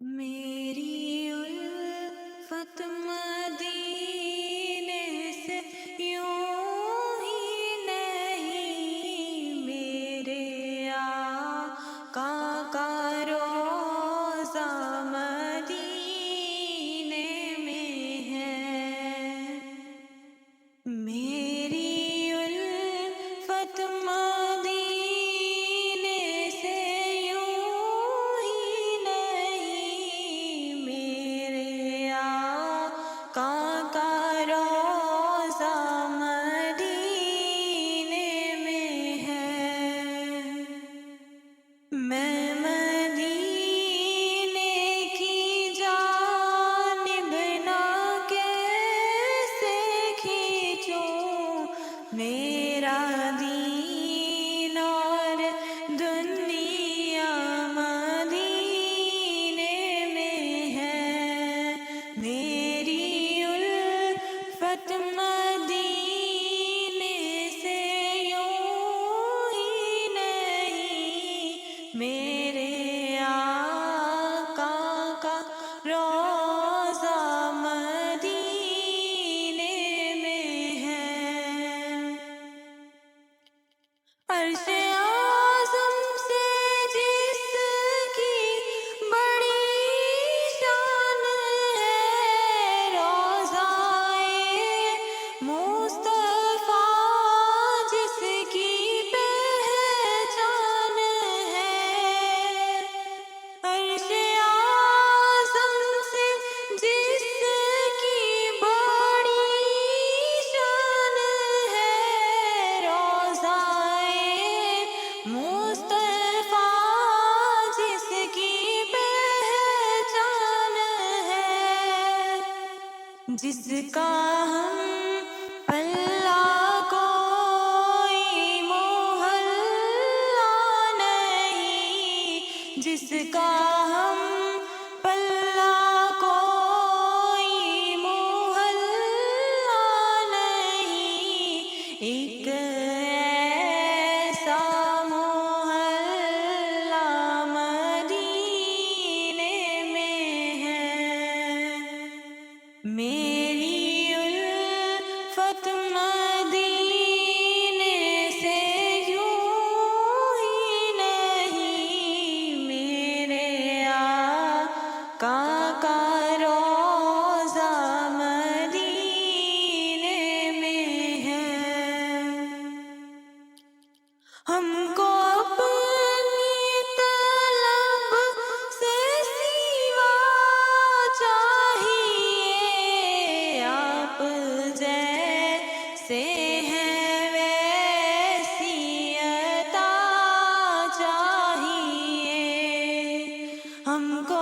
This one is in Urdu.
میری الفت مدینے سے یوں ہی نہیں، میرے آقا کا روضہ مدینے میں ہے۔ میری الفت مدینے سے یوں ہی نہیں، میرے آقا کا روضہ مدینے میں ہے۔ میں مدینے کی جانب نہ کیسے کھینچوں، میرا دین اور دنیا مدینے میں ہے۔ میری الفت مدینے سے یوں ہی نہیں، میرے آقا کا روضہ مدینے میں ہے۔ عرش اعظم سے جس کی بڑی شان ہے، روضائے مصطفیٰ جس کی پہچان ہے۔ عرش اعظم سے جس کی بڑی شان ہے، روضائے مصطفیٰ جس کی پہچان ہے، جس کا ہم پلہ کوئی محلہ نہیں، جس کا ہم پلہ کوئی محلہ نہیں، ایک ایسا محلہ مدینے میں ہے۔ میری الفت مدینے سے یوں ہی نہیں، میرے آقا کا روضہ مدینے میں ہے۔ ہم کو اپنی طلب سے سوا چاہیے، آپ جیسے ہیں ویسی عطا چاہیے۔ ہم کو